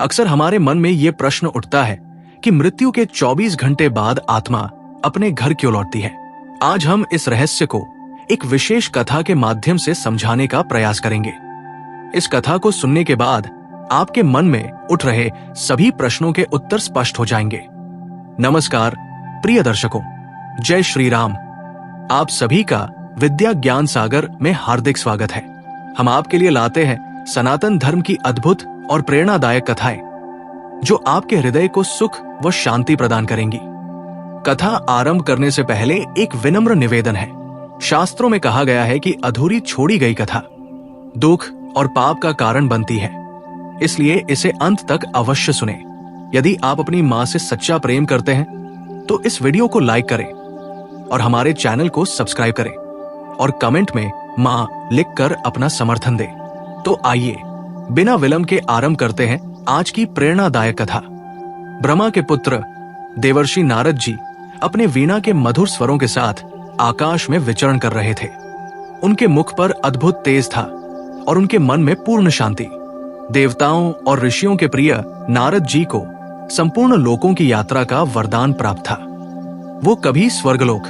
अक्सर हमारे मन में ये प्रश्न उठता है कि मृत्यु के 24 घंटे बाद आत्मा अपने घर क्यों लौटती है। आज हम इस रहस्य को एक विशेष कथा के माध्यम से समझाने का प्रयास करेंगे। इस कथा को सुनने के बाद आपके मन में उठ रहे सभी प्रश्नों के उत्तर स्पष्ट हो जाएंगे। नमस्कार प्रिय दर्शकों, जय श्री राम। आप सभी का विद्या ज्ञान सागर में हार्दिक स्वागत है। हम आपके लिए लाते हैं सनातन धर्म की अद्भुत और प्रेरणादायक कथाएं जो आपके हृदय को सुख व शांति प्रदान करेंगी। कथा आरंभ करने से पहले एक विनम्र निवेदन है। शास्त्रों में कहा गया है कि अधूरी छोड़ी गई कथा दुख और पाप का कारण बनती है, इसलिए इसे अंत तक अवश्य सुने। यदि आप अपनी मां से सच्चा प्रेम करते हैं तो इस वीडियो को लाइक करें और हमारे चैनल को सब्सक्राइब करें और कमेंट में मां लिखकर अपना समर्थन दें। तो आइए बिना विलंब के आरंभ करते हैं आज की प्रेरणादायक कथा। ब्रह्मा के पुत्र देवर्षि नारद जी अपने वीणा के मधुर स्वरों के साथ आकाश में विचरण कर रहे थे। उनके मुख पर अद्भुत तेज था और उनके मन में पूर्ण शांति। देवताओं और ऋषियों के प्रिय नारद जी को संपूर्ण लोकों की यात्रा का वरदान प्राप्त था। वो कभी स्वर्गलोक,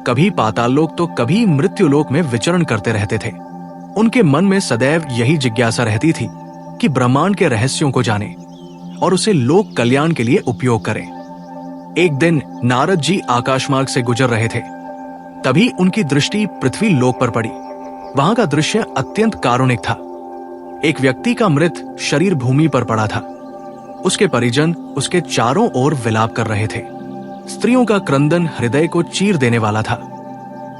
कभी पाताललोक तो कभी मृत्युलोक में विचरण करते रहते थे। उनके मन में सदैव यही जिज्ञासा रहती थी कि ब्रह्मांड के रहस्यों को जाने और उसे लोक कल्याण के लिए उपयोग करें। एक दिन नारद जी आकाशमार्ग से गुजर रहे थे, तभी उनकी दृष्टि पृथ्वी लोक पर पड़ी। वहां का दृश्य अत्यंत कारुणिक था। एक व्यक्ति का मृत शरीर भूमि पर पड़ा था। उसके परिजन उसके चारों ओर विलाप कर रहे थे। स्त्रियों का क्रंदन हृदय को चीर देने वाला था।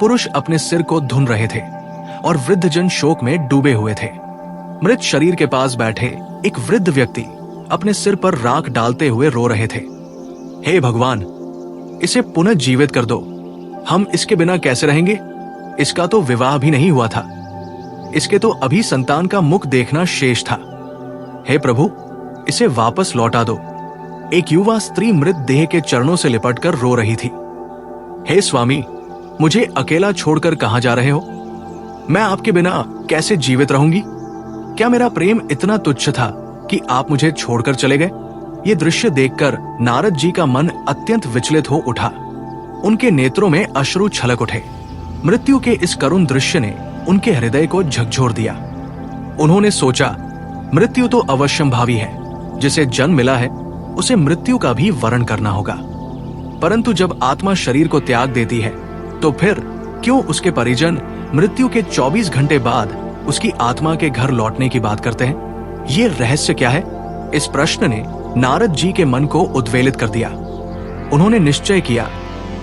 पुरुष अपने सिर को धुन रहे थे और वृद्धजन शोक में डूबे हुए थे। मृत शरीर के पास बैठे एक वृद्ध व्यक्ति अपने सिर पर राख डालते हुए रो रहे थे। हे भगवान, इसे पुनः जीवित कर दो। हम इसके बिना कैसे रहेंगे? इसका तो विवाह भी नहीं हुआ था। इसके तो अभी संतान का मुख देखना शेष था। हे प्रभु, इसे वापस लौटा दो। एक युवा स्त्री मृत देह के चरणों से लिपटकर रो रही थी। हे स्वामी, मुझे अकेला छोड़कर कहां जा रहे हो? मैं आपके बिना कैसे जीवित रहूंगी? क्या मेरा प्रेम इतना तुच्छ था कि आप मुझे छोड़कर चले गए? ये दृश्य देखकर नारद जी का मन अत्यंत विचलित हो उठा। उनके नेत्रों में अश्रु छलक उठे। मृत्यु के इस करुण दृश्य ने उनके हृदय को झकझोर दिया। उन्होंने सोचा, मृत्यु तो अवश्यंभावी है। जिसे जन्म मिला है उसे मृत्यु का भी वरण करना होगा। परंतु जब आत्मा शरीर को त्याग देती है तो फिर क्यों उसके परिजन मृत्यु के 24 घंटे बाद उसकी आत्मा के घर लौटने की बात करते हैं? ये रहस्य क्या है? इस प्रश्न ने नारद जी के मन को उद्वेलित कर दिया। उन्होंने निश्चय किया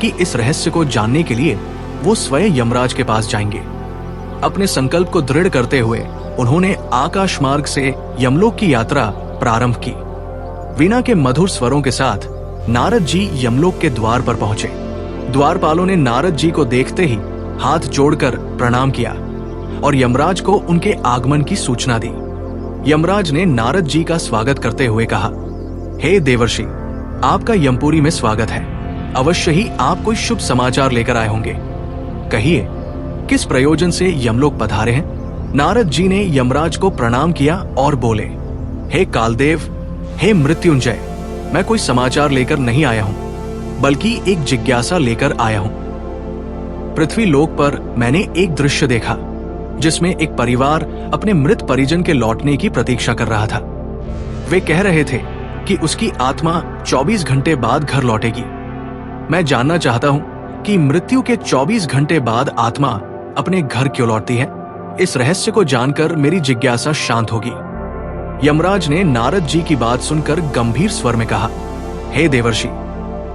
कि इस रहस्य को जानने के लिए वो स्वयं यमराज के पास जाएंगे। अपने संकल्प को दृढ़ करते हुए उन्होंने आकाश मार्ग से यमलोक की यात्रा प्रारंभ की। वीणा के मधुर स्वरों के साथ नारद जी यमलोक के द्वार पर पहुंचे। द्वारपालों ने नारद जी को देखते ही हाथ जोड़कर प्रणाम किया और यमराज को उनके आगमन की सूचना दी। यमराज ने नारद जी का स्वागत करते हुए कहा, हे देवर्षि, आपका यमपुरी में स्वागत है। अवश्य ही आप कोई शुभ समाचार लेकर आए होंगे। कहिए, किस प्रयोजन से यमलोक पधारे हैं? नारद जी ने यमराज को प्रणाम किया और बोले, हे कालदेव, हे मृत्युंजय, मैं कोई समाचार लेकर नहीं आया हूं, बल्कि एक जिज्ञासा लेकर आया हूं। पृथ्वी लोक पर मैंने एक दृश्य देखा जिसमें एक परिवार अपने मृत परिजन के लौटने की प्रतीक्षा कर रहा था। वे कह रहे थे कि उसकी आत्मा 24 घंटे बाद घर लौटेगी। मैं जानना चाहता हूं कि मृत्यु के 24 घंटे बाद आत्मा अपने घर क्यों लौटती है। इस रहस्य को जानकर मेरी जिज्ञासा शांत होगी। यमराज ने नारद जी की बात सुनकर गंभीर स्वर में कहा, हे देवर्षि,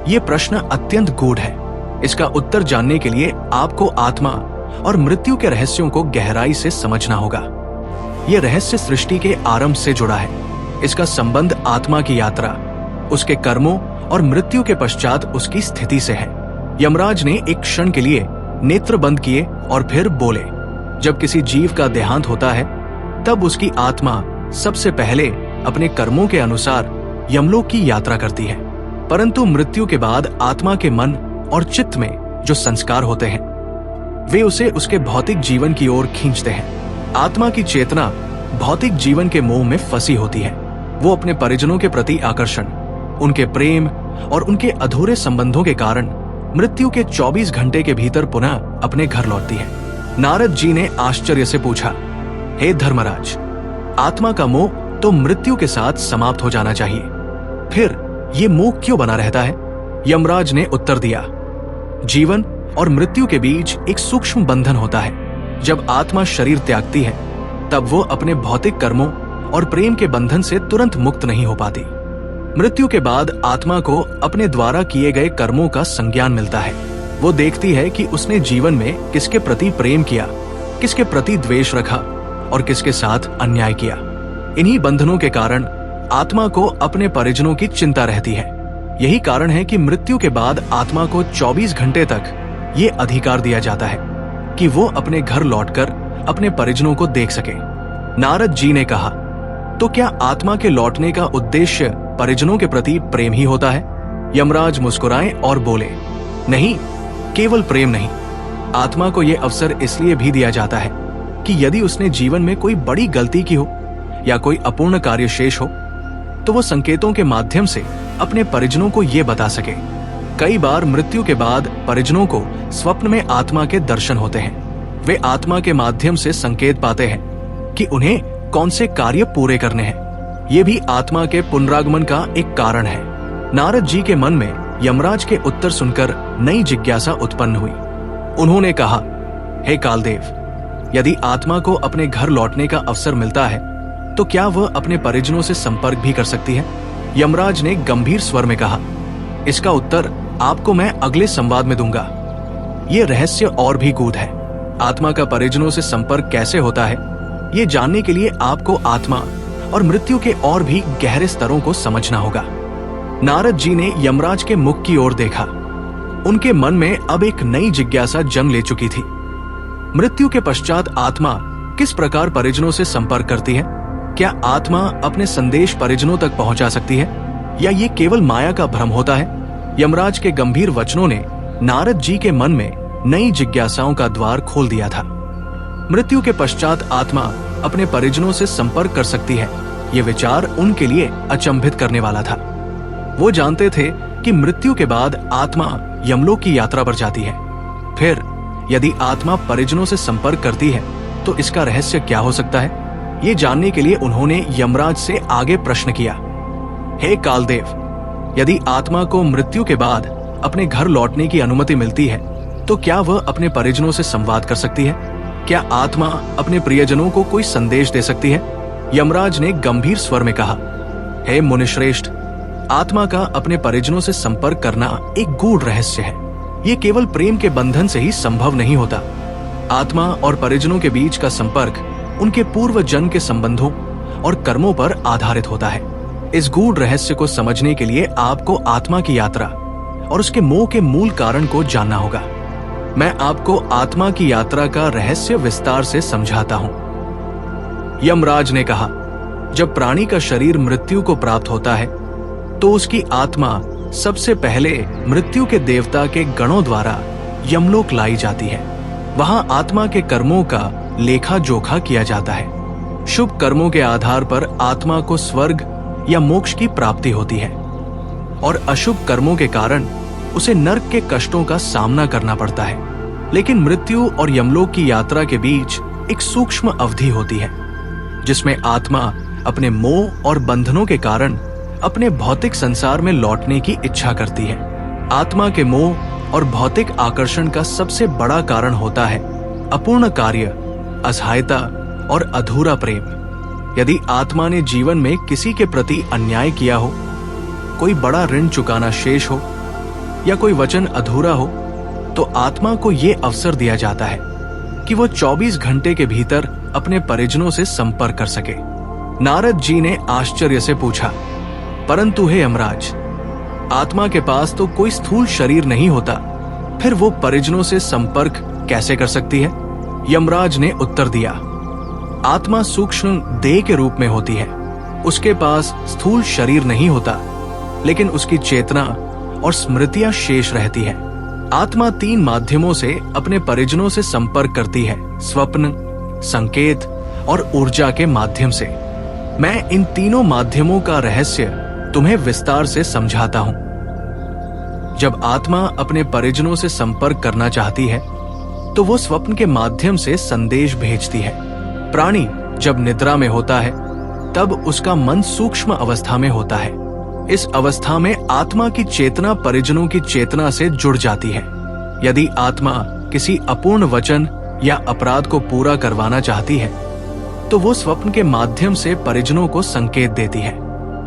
ये प्रश्न अत्यंत गूढ़ है। इसका उत्तर जानने के लिए आपको आत्मा और मृत्यु के रहस्यों को गहराई से समझना होगा। यह रहस्य सृष्टि के आरंभ से जुड़ा है। इसका संबंध आत्मा की यात्रा, उसके कर्मों और मृत्यु के पश्चात उसकी स्थिति से है। यमराज ने एक क्षण के लिए नेत्र बंद किए और फिर बोले, जब किसी जीव का देहांत होता है तब उसकी आत्मा सबसे पहले अपने कर्मों के अनुसार यमलोक की यात्रा करती है। परंतु मृत्यु के बाद आत्मा के मन और चित्त में जो संस्कार होते हैं वे उसे उसके भौतिक जीवन की ओर खींचते हैं। आत्मा की चेतना भौतिक जीवन के मोह में फंसी होती है। वो अपने परिजनों के प्रति आकर्षण, उनके प्रेम और उनके अधूरे संबंधों के कारण मृत्यु के 24 घंटे के भीतर पुनः अपने घर लौटती है। नारद जी ने आश्चर्य से पूछा, हे धर्मराज, आत्मा का मोह तो मृत्यु के साथ समाप्त हो जाना चाहिए, फिर ये मोह क्यों बना रहता है? यमराज ने उत्तर दिया, जीवन और मृत्यु के बीच एक सूक्ष्म बंधन होता है। जब आत्मा शरीर त्यागती है तब वो अपने भौतिक कर्मों और प्रेम के बंधन से तुरंत मुक्त नहीं हो पाती। मृत्यु के बाद आत्मा को अपने द्वारा किए गए कर्मों का संज्ञान मिलता है। वो देखती है कि उसने जीवन में किसके प्रति प्रेम किया, किसके प्रति द्वेष रखा और किसके साथ अन्याय किया। इन्हीं बंधनों के कारण आत्मा को अपने परिजनों की चिंता रहती है। यही कारण है कि मृत्यु के बाद आत्मा को 24 घंटे तक ये अधिकार दिया जाता है कि वो अपने घर लौटकर अपने परिजनों को देख सके। नारद जी ने कहा, तो क्या आत्मा के लौटने का उद्देश्य परिजनों के प्रति प्रेम ही होता है? यमराज मुस्कुराए और बोले, नहीं, केवल प्रेम नहीं। आत्मा को यह अवसर इसलिए भी दिया जाता है कि यदि उसने जीवन में कोई बड़ी गलती की हो या कोई अपूर्ण कार्य शेष हो तो वो संकेतों के माध्यम से अपने परिजनों को ये बता सके। कई बार मृत्यु के बाद परिजनों को स्वप्न में आत्मा के दर्शन होते हैं। वे आत्मा के माध्यम से संकेत पाते हैं कि उन्हें कौन से कार्य पूरे करने हैं। ये भी आत्मा के पुनरागमन का एक कारण है। नारद जी के मन में यमराज के उत्तर सुनकर नई जिज्ञासा उत्पन्न हुई। उन्होंने कहा, हे कालदेव, यदि आत्मा को अपने घर लौटने का अवसर मिलता है तो क्या वह अपने परिजनों से संपर्क भी कर सकती है? यमराज ने गंभीर स्वर में कहा, इसका उत्तर आपको मैं अगले संवाद में दूंगा। ये रहस्य और भी गूढ़ है। आत्मा का परिजनों से संपर्क कैसे होता है, ये जानने के लिए आपको आत्मा और मृत्यु के और भी गहरे स्तरों को समझना होगा। नारद जी ने यमराज के मुख की ओर देखा। उनके मन में अब एक नई जिज्ञासा जन्म ले चुकी थी। मृत्यु के पश्चात आत्मा किस प्रकार परिजनों से संपर्क करती है? क्या आत्मा अपने संदेश परिजनों तक पहुंचा सकती है या ये केवल माया का भ्रम होता है? यमराज के गंभीर वचनों ने नारद जी के मन में नई जिज्ञासाओं का द्वार खोल दिया था। मृत्यु के पश्चात आत्मा अपने परिजनों से संपर्क कर सकती है, ये विचार उनके लिए अचंभित करने वाला था। वो जानते थे कि मृत्यु के बाद आत्मा यमलोक की यात्रा पर जाती है। फिर यदि आत्मा परिजनों से संपर्क करती है तो इसका रहस्य क्या हो सकता है? ये जानने के लिए उन्होंने यमराज से आगे प्रश्न किया, हे कालदेव, यदि आत्मा को मृत्यु के बाद अपने घर लौटने की अनुमति मिलती है तो क्या वह अपने परिजनों से संवाद कर सकती है? क्या आत्मा अपने प्रियजनों को कोई संदेश दे सकती है? यमराज ने गंभीर स्वर में कहा, हे मुनिश्रेष्ठ, आत्मा का अपने परिजनों से संपर्क करना एक गूढ़ रहस्य है। ये केवल प्रेम के बंधन से ही संभव नहीं होता। आत्मा और परिजनों के बीच का संपर्क उनके पूर्व जन्म के संबंधों और कर्मों पर आधारित होता है। इस गूढ़ रहस्य को समझने के लिए आपको आत्मा की यात्रा और उसके मोह के मूल कारण को जानना होगा। मैं आपको आत्मा की यात्रा का रहस्य विस्तार से समझाता हूं। यमराज ने कहा, जब प्राणी का शरीर मृत्यु को प्राप्त होता है तो उसकी आत्मा सबसे पहले मृत्यु के देवता के गणों द्वारा यमलोक लाई जाती है। वहां आत्मा के कर्मों का लेखा जोखा किया जाता है। शुभ कर्मों के आधार पर आत्मा को स्वर्ग या मोक्ष की प्राप्ति होती है और अशुभ कर्मों के कारण उसे नरक के कष्टों का सामना करना पड़ता है। लेकिन मृत्यु और यमलोक की यात्रा के बीच एक सूक्ष्म अवधि होती है जिसमें आत्मा अपने मोह और बंधनों के कारण अपने भौतिक संसार में लौटने की इच्छा करती है। आत्मा के मोह और भौतिक आकर्षण का सबसे बड़ा कारण होता है अपूर्ण कार्य, असहायता और अधूरा प्रेम। यदि आत्मा ने जीवन में किसी के प्रति अन्याय किया हो, कोई बड़ा ऋण चुकाना शेष हो या कोई वचन अधूरा हो, तो आत्मा को यह अवसर दिया जाता है कि वो 24 घंटे के भीतर अपने परिजनों से संपर्क कर सके। नारद जी ने आश्चर्य से पूछा, परंतु हे यमराज, आत्मा के पास तो कोई स्थूल शरीर नहीं होता, फिर वो परिजनों से संपर्क कैसे कर सकती है? यमराज ने उत्तर दिया, आत्मा सूक्ष्म देह के रूप में होती है। उसके पास स्थूल शरीर नहीं होता, लेकिन उसकी चेतना और स्मृतियां शेष रहती है। आत्मा 3 माध्यमों से अपने परिजनों से संपर्क करती है, स्वप्न, संकेत और ऊर्जा के माध्यम से। मैं इन तीनों माध्यमों का रहस्य तुम्हें विस्तार से समझाता हूं। जब आत्मा अपने परिजनों से संपर्क करना चाहती है तो वो स्वप्न के माध्यम से संदेश भेजती है। प्राणी जब निद्रा में होता है तब उसका मन सूक्ष्म अवस्था में होता है। इस अवस्था में आत्मा की चेतना परिजनों की चेतना से जुड़ जाती है। यदि आत्मा किसी अपूर्ण वचन या अपराध को पूरा करवाना चाहती है तो वो स्वप्न के माध्यम से परिजनों को संकेत देती है।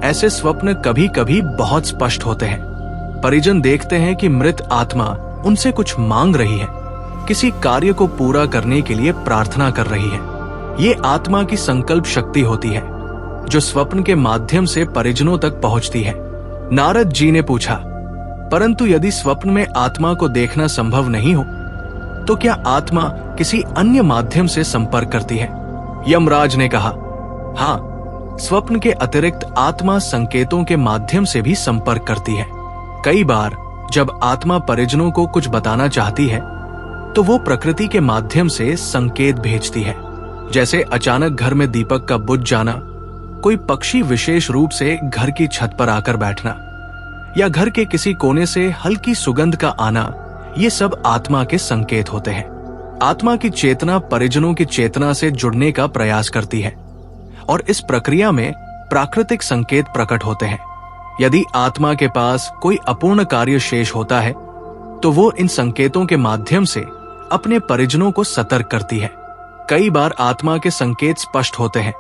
ऐसे स्वप्न कभी कभी बहुत स्पष्ट होते हैं। परिजन देखते हैं कि मृत आत्मा उनसे कुछ मांग रही है, किसी कार्य को पूरा करने के लिए प्रार्थना कर रही है। ये आत्मा की संकल्प शक्ति होती है जो स्वप्न के माध्यम से परिजनों तक पहुंचती है। नारद जी ने पूछा, परंतु यदि स्वप्न में आत्मा को देखना संभव नहीं हो तो क्या आत्मा किसी अन्य माध्यम से संपर्क करती है? यमराज ने कहा, हाँ, स्वप्न के अतिरिक्त आत्मा संकेतों के माध्यम से भी संपर्क करती है। कई बार जब आत्मा परिजनों को कुछ बताना चाहती है तो वो प्रकृति के माध्यम से संकेत भेजती है। जैसे अचानक घर में दीपक का बुझ जाना, कोई पक्षी विशेष रूप से घर की छत पर आकर बैठना या घर के किसी कोने से हल्की सुगंध का आना, ये सब आत्मा के संकेत होते हैं। आत्मा की चेतना परिजनों की चेतना से जुड़ने का प्रयास करती है और इस प्रक्रिया में प्राकृतिक संकेत प्रकट होते हैं। यदि आत्मा के पास कोई अपूर्ण कार्य शेष होता है तो वो इन संकेतों के माध्यम से अपने परिजनों को सतर्क करती है। कई बार आत्मा के संकेत स्पष्ट होते हैं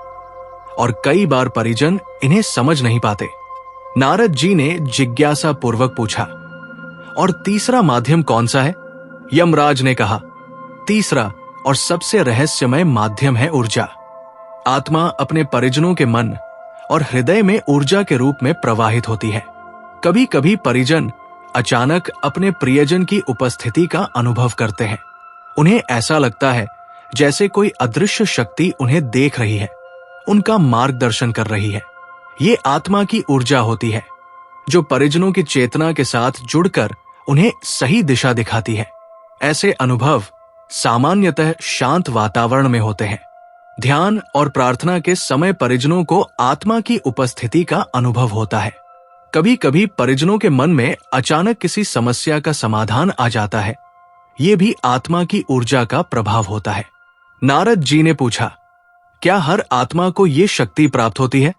और कई बार परिजन इन्हें समझ नहीं पाते। नारद जी ने जिज्ञासा पूर्वक पूछा, और तीसरा माध्यम कौन सा है? यमराज ने कहा, तीसरा और सबसे रहस्यमय माध्यम है ऊर्जा। आत्मा अपने परिजनों के मन और हृदय में ऊर्जा के रूप में प्रवाहित होती है। कभी कभी परिजन अचानक अपने प्रियजन की उपस्थिति का अनुभव करते हैं। उन्हें ऐसा लगता है जैसे कोई अदृश्य शक्ति उन्हें देख रही है, उनका मार्गदर्शन कर रही है। ये आत्मा की ऊर्जा होती है जो परिजनों की चेतना के साथ जुड़कर उन्हें सही दिशा दिखाती है। ऐसे अनुभव सामान्यतः शांत वातावरण में होते हैं। ध्यान और प्रार्थना के समय परिजनों को आत्मा की उपस्थिति का अनुभव होता है। कभी कभी परिजनों के मन में अचानक किसी समस्या का समाधान आ जाता है। ये भी आत्मा की ऊर्जा का प्रभाव होता है। नारद जी ने पूछा, क्या हर आत्मा को ये शक्ति प्राप्त होती है?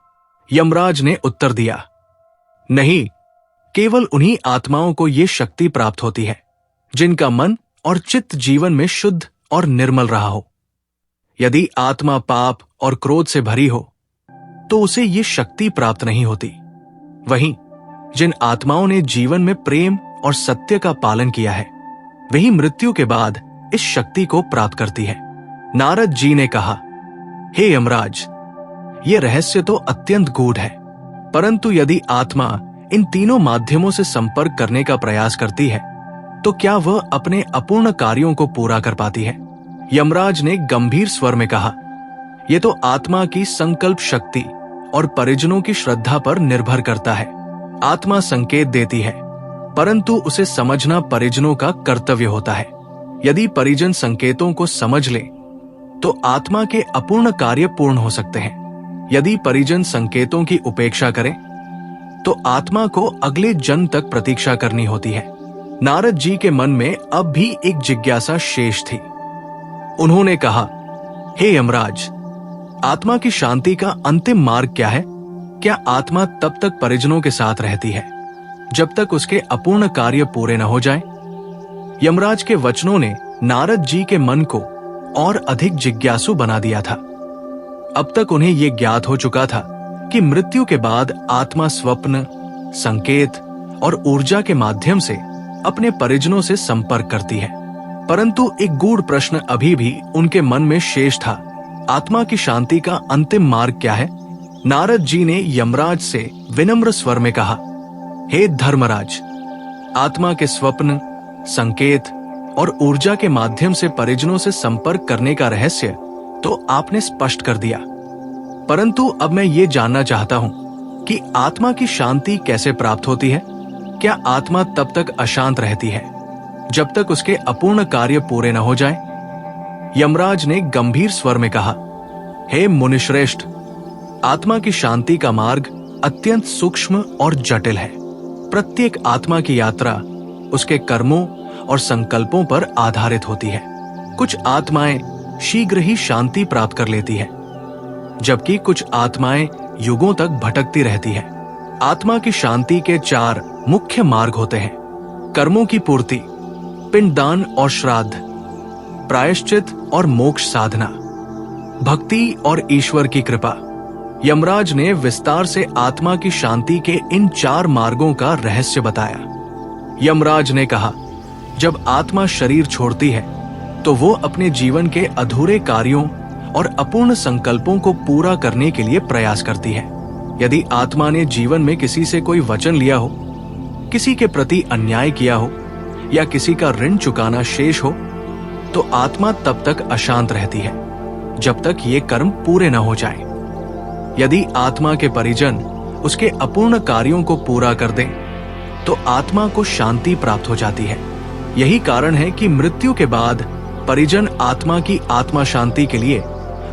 यमराज ने उत्तर दिया, नहीं, केवल उन्हीं आत्माओं को ये शक्ति प्राप्त होती है जिनका मन और चित्त जीवन में शुद्ध और निर्मल रहा हो। यदि आत्मा पाप और क्रोध से भरी हो तो उसे ये शक्ति प्राप्त नहीं होती। वहीं जिन आत्माओं ने जीवन में प्रेम और सत्य का पालन किया है वही मृत्यु के बाद इस शक्ति को प्राप्त करती है। नारद जी ने कहा, हे यमराज, ये रहस्य तो अत्यंत गूढ़ है, परंतु यदि आत्मा इन तीनों माध्यमों से संपर्क करने का प्रयास करती है तो क्या वह अपने अपूर्ण कार्यों को पूरा कर पाती है? यमराज ने गंभीर स्वर में कहा, यह तो आत्मा की संकल्प शक्ति और परिजनों की श्रद्धा पर निर्भर करता है। आत्मा संकेत देती है, परंतु उसे समझना परिजनों का कर्तव्य होता है। यदि परिजन संकेतों को समझ ले तो आत्मा के अपूर्ण कार्य पूर्ण हो सकते हैं। यदि परिजन संकेतों की उपेक्षा करें तो आत्मा को अगले जन्म तक प्रतीक्षा करनी होती है। नारद जी के मन में अब भी एक जिज्ञासा शेष थी। उन्होंने कहा, हे यमराज, आत्मा की शांति का अंतिम मार्ग क्या है? क्या आत्मा तब तक परिजनों के साथ रहती है जब तक उसके अपूर्ण कार्य पूरे न हो जाएं? यमराज के वचनों ने नारद जी के मन को और अधिक जिज्ञासु बना दिया था। अब तक उन्हें यह ज्ञात हो चुका था कि मृत्यु के बाद आत्मा स्वप्न, संकेत और ऊर्जा के माध्यम से अपने परिजनों से संपर्क करती है, परंतु एक गूढ़ प्रश्न अभी भी उनके मन में शेष था। आत्मा की शांति का अंतिम मार्ग क्या है? नारद जी ने यमराज से विनम्र स्वर में कहा, हे धर्मराज, आत्मा के स्वप्न, संकेत और ऊर्जा के माध्यम से परिजनों से संपर्क करने का रहस्य तो आपने स्पष्ट कर दिया, परंतु अब मैं ये जानना चाहता हूँ कि आत्मा की शांति कैसे प्राप्त होती है? क्या आत्मा तब तक अशांत रहती है जब तक उसके अपूर्ण कार्य पूरे न हो जाए? यमराज ने गंभीर स्वर में कहा, हे मुनिश्रेष्ठ, आत्मा की शांति का मार्ग अत्यंत सूक्ष्म और जटिल है। प्रत्येक आत्मा की यात्रा उसके कर्मों और संकल्पों पर आधारित होती है। कुछ आत्माएं शीघ्र ही शांति प्राप्त कर लेती है, जबकि कुछ आत्माएं युगों तक भटकती रहती है। आत्मा की शांति के 4 मुख्य मार्ग होते हैं: कर्मों की पूर्ति, पिंडदान और श्राद्ध, प्रायश्चित और मोक्ष साधना, भक्ति और ईश्वर की कृपा। यमराज ने विस्तार से आत्मा की शांति के इन 4 मार्गों का रहस्य बताया। यमराज ने कहा, जब आत्मा शरीर छोड़ती है तो वो अपने जीवन के अधूरे कार्यों और अपूर्ण संकल्पों को पूरा करने के लिए प्रयास करती है। यदि आत्मा ने जीवन में किसी से कोई वचन लिया हो, किसी के प्रति अन्याय किया हो या किसी का ऋण चुकाना शेष हो, तो आत्मा तब तक अशांत रहती है जब तक ये कर्म पूरे न हो जाएं। यदि आत्मा के परिजन उसके अपूर्ण कार्यों को पूरा कर दें, तो आत्मा को शांति प्राप्त हो जाती है। यही कारण है कि मृत्यु के बाद परिजन आत्मा की आत्मा शांति के लिए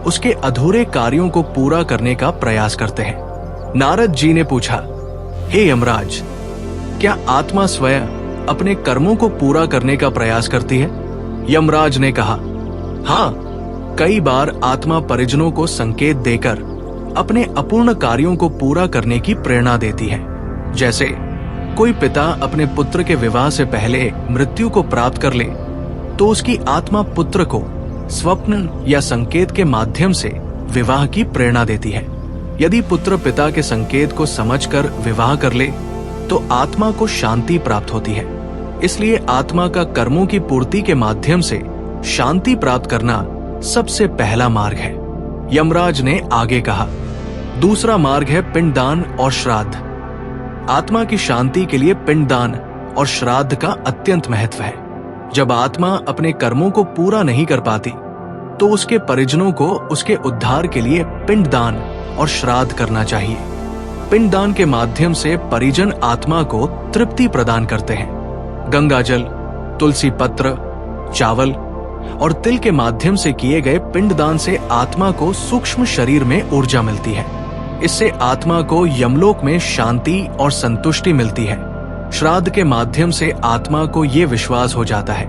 उसके अधूरे कार्यों को पूरा करने का प्रयास करते हैं। नारद जी ने पूछा, हे यमराज, क्या आत्मा स्वयं अपने कर्मों को पूरा करने का प्रयास करती है? यमराज ने कहा, हाँ, कई बार आत्मा परिजनों को संकेत देकर अपने अपूर्ण कार्यों को पूरा करने की प्रेरणा देती है। जैसे कोई पिता अपने पुत्र के विवाह से पहले मृत्यु को प्राप्त कर ले, तो उसकी आत्मा पुत्र को स्वप्न या संकेत के माध्यम से विवाह की प्रेरणा देती है। यदि पुत्र पिता के संकेत को समझकर विवाह कर ले, तो आत्मा को शांति प्राप्त होती है। इसलिए आत्मा का कर्मों की पूर्ति के माध्यम से शांति प्राप्त करना सबसे पहला मार्ग है। यमराज ने आगे कहा, दूसरा मार्ग है पिंडदान और श्राद्ध। आत्मा की शांति के लिए पिंडदान और श्राद्ध का अत्यंत महत्व है। जब आत्मा अपने कर्मों को पूरा नहीं कर पाती, तो उसके परिजनों को उसके उद्धार के लिए पिंडदान और श्राद्ध करना चाहिए। पिंडदान के माध्यम से परिजन आत्मा को तृप्ति प्रदान करते हैं। गंगाजल, तुलसी पत्र, चावल और तिल के माध्यम से किए गए पिंडदान से आत्मा को सूक्ष्म शरीर में ऊर्जा मिलती है। इससे आत्मा को यमलोक में शांति और संतुष्टि मिलती है। श्राद्ध के माध्यम से आत्मा को ये विश्वास हो जाता है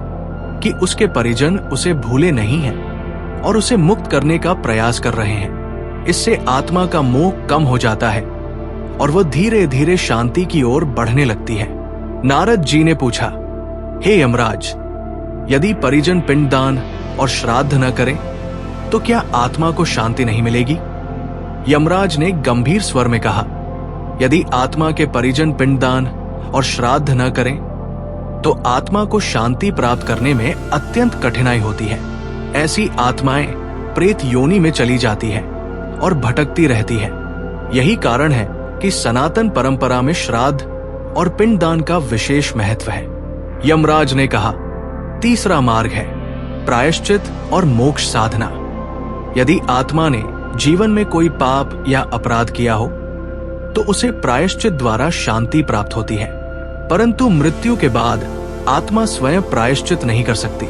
कि उसके परिजन उसे भूले नहीं हैं और उसे मुक्त करने का प्रयास कर रहे हैं। इससे आत्मा का मोह कम हो जाता है और वह धीरे धीरे शांति की ओर बढ़ने लगती है। नारद जी ने पूछा, हे यमराज, यदि परिजन पिंडदान और श्राद्ध न करें, तो क्या आत्मा को शांति नहीं मिलेगी? यमराज ने गंभीर स्वर में कहा, यदि आत्मा के परिजन पिंडदान और श्राद्ध न करें, तो आत्मा को शांति प्राप्त करने में अत्यंत कठिनाई होती है। ऐसी आत्माएं प्रेत योनि में चली जाती है और भटकती रहती है। यही कारण है कि सनातन परंपरा में श्राद्ध और पिंडदान का विशेष महत्व है। यमराज ने कहा, तीसरा मार्ग है प्रायश्चित और मोक्ष साधना। यदि आत्मा ने जीवन में कोई पाप या अपराध किया हो, तो उसे प्रायश्चित द्वारा शांति प्राप्त होती है। परंतु मृत्यु के बाद आत्मा स्वयं प्रायश्चित नहीं कर सकती।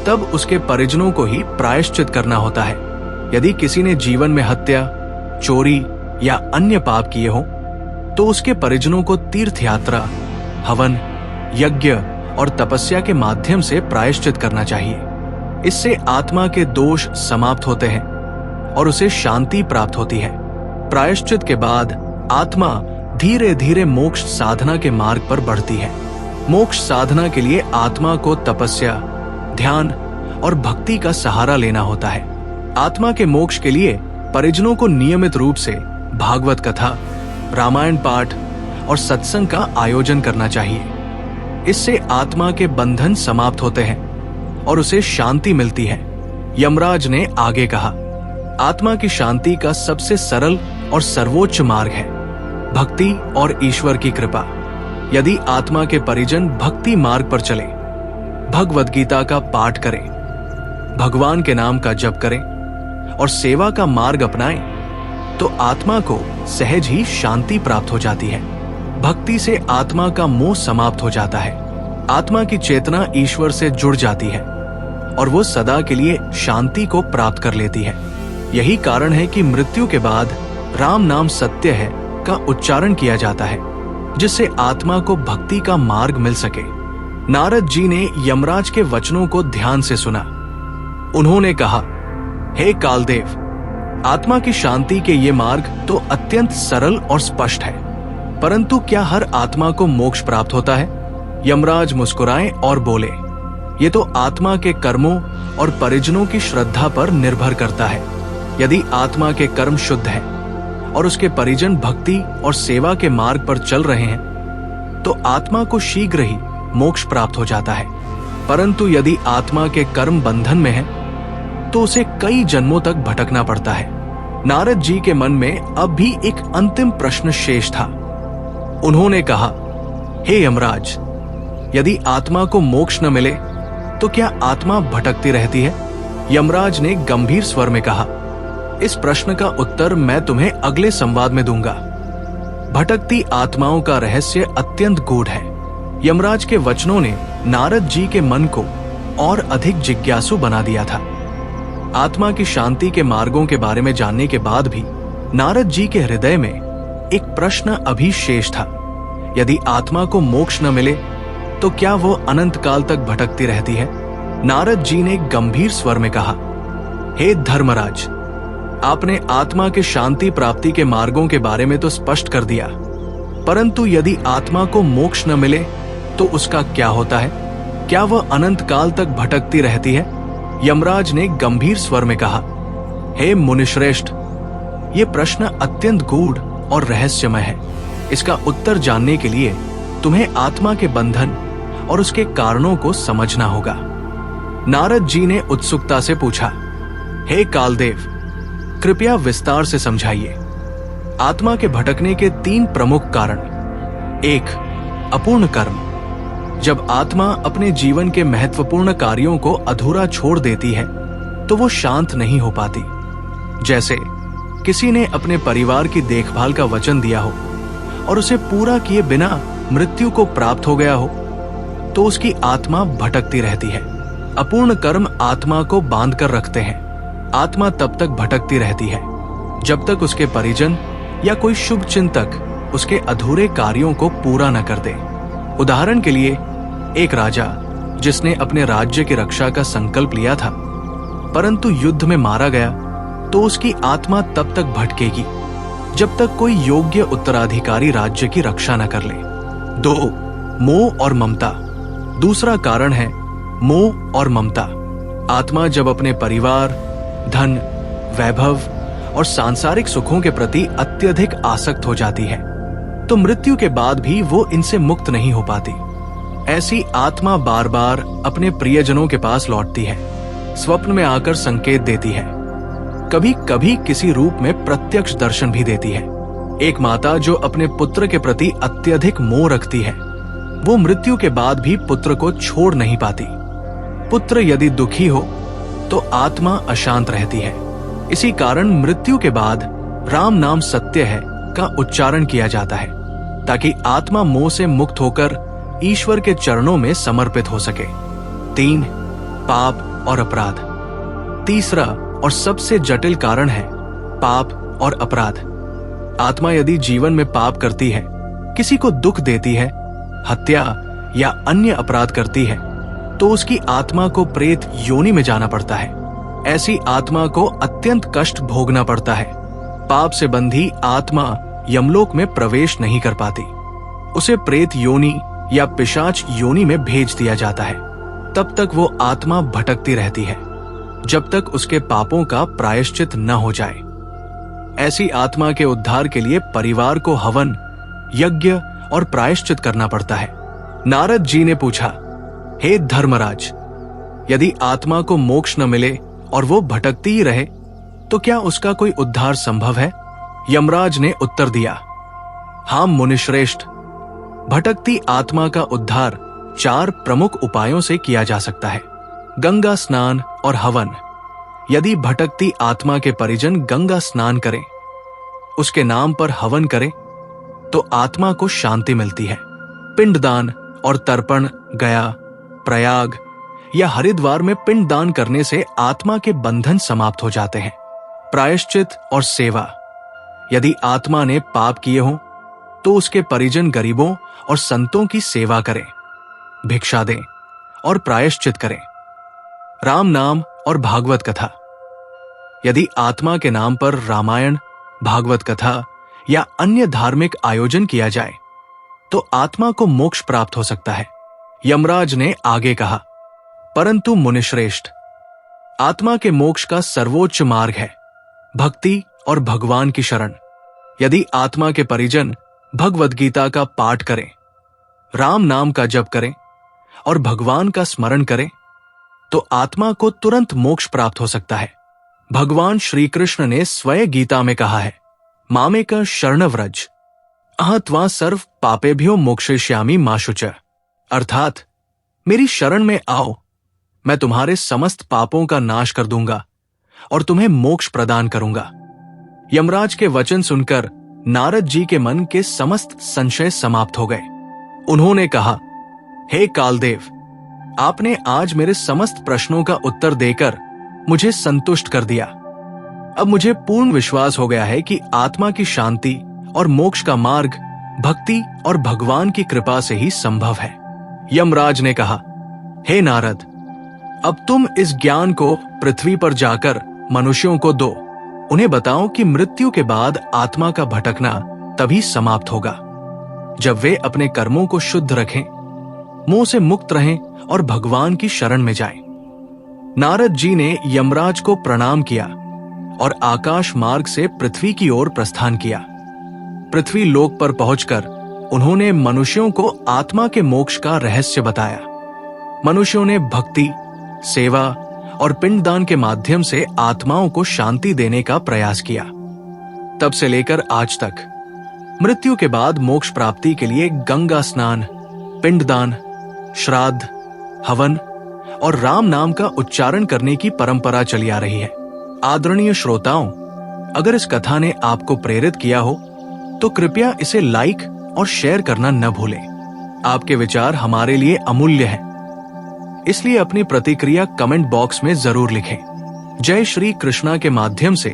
तब उसके परिजनों को ही प्रायश्चित करना होता है। यदि किसी ने जीवन में हत्या, चोरी या अन्य पाप किए हो, तो उसके परिजनों को तीर्थ यात्रा, हवन, यज्ञ और तपस्या के माध्यम से प्रायश्चित करना चाहिए। इससे आत्मा के दोष समाप्त होते हैं और उसे शांति प्राप्त होती है। प्रायश्चित के बाद आत्मा धीरे धीरे मोक्ष साधना के मार्ग पर बढ़ती है। मोक्ष साधना के लिए आत्मा को तपस्या, ध्यान और भक्ति का सहारा लेना होता है। आत्मा के मोक्ष के लिए परिजनों को नियमित रूप से भागवत कथा, रामायण पाठ और सत्संग का आयोजन करना चाहिए। इससे आत्मा के बंधन समाप्त होते हैं और उसे शांति मिलती है। यमराज ने आगे कहा, आत्मा की शांति का सबसे सरल और सर्वोच्च मार्ग है भक्ति और ईश्वर की कृपा। यदि आत्मा के परिजन भक्ति मार्ग पर चले, भगवद गीता का पाठ करें, भगवान के नाम का जप करें और सेवा का मार्ग अपनाएं, तो आत्मा को सहज ही शांति प्राप्त हो जाती है। भक्ति से आत्मा का मोह समाप्त हो जाता है। आत्मा की चेतना ईश्वर से जुड़ जाती है और वो सदा के लिए शांति को प्राप्त कर लेती है। यही कारण है कि मृत्यु के बाद राम नाम सत्य है का उच्चारण किया जाता है, जिससे आत्मा को भक्ति का मार्ग मिल सके। नारद जी ने यमराज के वचनों को ध्यान से सुना। उन्होंने कहा, हे कालदेव, आत्मा की शांति के ये मार्ग तो अत्यंत सरल और स्पष्ट है, परंतु क्या हर आत्मा को मोक्ष प्राप्त होता है? यमराज मुस्कुराए और बोले, ये तो आत्मा के कर्मों और परिजनों की श्रद्धा पर निर्भर करता है। यदि आत्मा के कर्म शुद्ध है और उसके परिजन भक्ति और सेवा के मार्ग पर चल रहे हैं, तो आत्मा को शीघ्र ही मोक्ष प्राप्त हो जाता है। परंतु यदि आत्मा के कर्म बंधन में है, तो उसे कई जन्मों तक भटकना पड़ता है। नारद जी के मन में अब भी एक अंतिम प्रश्न शेष था। उन्होंने कहा, हे यमराज, यदि आत्मा को मोक्ष न मिले तो क्या आत्मा भटकती रहती है? यमराज ने गंभीर स्वर में कहा, इस प्रश्न का उत्तर मैं तुम्हें अगले संवाद में दूंगा। भटकती आत्माओं का रहस्य अत्यंत गूढ़ है। यमराज के वचनों ने नारद जी के मन को और अधिक जिज्ञासु बना दिया था। आत्मा की शांति के मार्गों के बारे में जानने के बाद भी नारद जी के हृदय में एक प्रश्न अभी शेष था। यदि आत्मा को मोक्ष न मिले तो क्या वो अनंत काल तक भटकती रहती है? नारद जी ने गंभीर स्वर में कहा, हे धर्मराज, आपने आत्मा के शांति प्राप्ति के मार्गों के बारे में तो स्पष्ट कर दिया, परंतु यदि आत्मा को मोक्ष न मिले तो उसका क्या होता है? क्या वह अनंत काल तक भटकती रहती है? यमराज ने गंभीर स्वर में कहा, हे मुनिश्रेष्ठ, ये प्रश्न अत्यंत गूढ़ और रहस्यमय है। इसका उत्तर जानने के लिए तुम्हें आत्मा के बंधन और उसके कारणों को समझना होगा। नारद जी ने उत्सुकता से पूछा, हे कालदेव, कृपया विस्तार से समझाइए। आत्मा के भटकने के 3 प्रमुख कारण। 1. अपूर्ण कर्म। जब आत्मा अपने जीवन के महत्वपूर्ण कार्यों को अधूरा छोड़ देती है तो वो शांत नहीं हो पाती। जैसे किसी ने अपने परिवार की देखभाल का वचन दिया हो और उसे पूरा किए बिना मृत्यु को प्राप्त हो गया हो, तो उसकी आत्मा भटकती रहती है। अपूर्ण कर्म आत्मा को बांध कर रखते हैं। आत्मा तब तक भटकती रहती है जब तक उसके परिजन या कोई शुभ चिंतक उसके अधूरे कार्यों को पूरा न कर दे। उदाहरण के लिए, एक राजा जिसने अपने राज्य की रक्षा का संकल्प लिया था परंतु युद्ध में मारा गया, तो उसकी आत्मा तब तक भटकेगी जब तक कोई योग्य उत्तराधिकारी राज्य की रक्षा न कर ले। 2. मोह और ममता। दूसरा कारण है मोह और ममता। आत्मा जब अपने परिवार, धन, वैभव और सांसारिक सुखों के प्रति अत्यधिक आसक्त हो जाती है, तो मृत्यु के बाद भी वो इनसे मुक्त नहीं हो पाती। ऐसी आत्मा बार बार अपने प्रियजनों के पास लौटती है, स्वप्न में आकर संकेत देती है, कभी कभी किसी रूप में प्रत्यक्ष दर्शन भी देती है। एक माता जो अपने पुत्र के प्रति अत्यधिक मोह रखती है, वो मृत्यु के बाद भी पुत्र को छोड़ नहीं पाती। पुत्र यदि दुखी हो तो आत्मा अशांत रहती है। इसी कारण मृत्यु के बाद राम नाम सत्य है का उच्चारण किया जाता है, ताकि आत्मा मोह से मुक्त होकर ईश्वर के चरणों में समर्पित हो सके। 3. पाप और अपराध। तीसरा और सबसे जटिल कारण है पाप और अपराध। आत्मा यदि जीवन में पाप करती है, किसी को दुख देती है, हत्या या अन्य अपराध करती है, तो उसकी आत्मा को प्रेत योनि में जाना पड़ता है। ऐसी आत्मा को अत्यंत कष्ट भोगना पड़ता है। पाप से बंधी आत्मा यमलोक में प्रवेश नहीं कर पाती। उसे प्रेत योनि या पिशाच योनि में भेज दिया जाता है। तब तक वो आत्मा भटकती रहती है जब तक उसके पापों का प्रायश्चित न हो जाए। ऐसी आत्मा के उद्धार के लिए परिवार को हवन, यज्ञ और प्रायश्चित करना पड़ता है। नारद जी ने पूछा, हे धर्मराज, यदि आत्मा को मोक्ष न मिले और वो भटकती ही रहे, तो क्या उसका कोई उद्धार संभव है? यमराज ने उत्तर दिया, हाँ मुनिश्रेष्ठ, भटकती आत्मा का उद्धार 4 प्रमुख उपायों से किया जा सकता है। गंगा स्नान और हवन। यदि भटकती आत्मा के परिजन गंगा स्नान करें, उसके नाम पर हवन करें, तो आत्मा को शांति मिलती है। पिंडदान और तर्पण गया, प्रयाग या हरिद्वार में पिंडदान करने से आत्मा के बंधन समाप्त हो जाते हैं। प्रायश्चित और सेवा। यदि आत्मा ने पाप किए हों तो उसके परिजन गरीबों और संतों की सेवा करें, भिक्षा दें और प्रायश्चित करें। राम नाम और भागवत कथा। यदि आत्मा के नाम पर रामायण, भागवत कथा या अन्य धार्मिक आयोजन किया जाए तो आत्मा को मोक्ष प्राप्त हो सकता है। यमराज ने आगे कहा, परंतु मुनिश्रेष्ठ, आत्मा के मोक्ष का सर्वोच्च मार्ग है भक्ति और भगवान की शरण। यदि आत्मा के परिजन भगवद गीता का पाठ करें, राम नाम का जप करें और भगवान का स्मरण करें तो आत्मा को तुरंत मोक्ष प्राप्त हो सकता है। भगवान श्री कृष्ण ने स्वयं गीता में कहा है, मामेक शरणव्रज अहत्वा सर्व पापेभ्यो मोक्षयिष्यामि मा शुचः। अर्थात मेरी शरण में आओ, मैं तुम्हारे समस्त पापों का नाश कर दूंगा और तुम्हें मोक्ष प्रदान करूंगा। यमराज के वचन सुनकर नारद जी के मन के समस्त संशय समाप्त हो गए। उन्होंने कहा, हे कालदेव, आपने आज मेरे समस्त प्रश्नों का उत्तर देकर मुझे संतुष्ट कर दिया। अब मुझे पूर्ण विश्वास हो गया है कि आत्मा की शांति और मोक्ष का मार्ग भक्ति और भगवान की कृपा से ही संभव है। यमराज ने कहा, हे नारद, अब तुम इस ज्ञान को पृथ्वी पर जाकर मनुष्यों को दो। उन्हें बताओ कि मृत्यु के बाद आत्मा का भटकना तभी समाप्त होगा जब वे अपने कर्मों को शुद्ध रखें, मोह से मुक्त रहें और भगवान की शरण में जाएं। नारद जी ने यमराज को प्रणाम किया और आकाश मार्ग से पृथ्वी की ओर प्रस्थान किया। पृथ्वी लोक पर पहुंचकर उन्होंने मनुष्यों को आत्मा के मोक्ष का रहस्य बताया। मनुष्यों ने भक्ति, सेवा और पिंडदान के माध्यम से आत्माओं को शांति देने का प्रयास किया। तब से लेकर आज तक मृत्यु के बाद मोक्ष प्राप्ति के लिए गंगा स्नान, पिंडदान, श्राद्ध, हवन और राम नाम का उच्चारण करने की परंपरा चली आ रही है। आदरणीय श्रोताओं, अगर इस कथा ने आपको प्रेरित किया हो तो कृपया इसे लाइक और शेयर करना न भूलें। आपके विचार हमारे लिए अमूल्य हैं, इसलिए अपनी प्रतिक्रिया कमेंट बॉक्स में जरूर लिखें। जय श्री कृष्णा के माध्यम से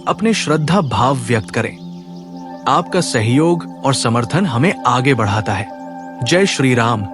अपने श्रद्धा भाव व्यक्त करें। आपका सहयोग और समर्थन हमें आगे बढ़ाता है। जय श्री राम।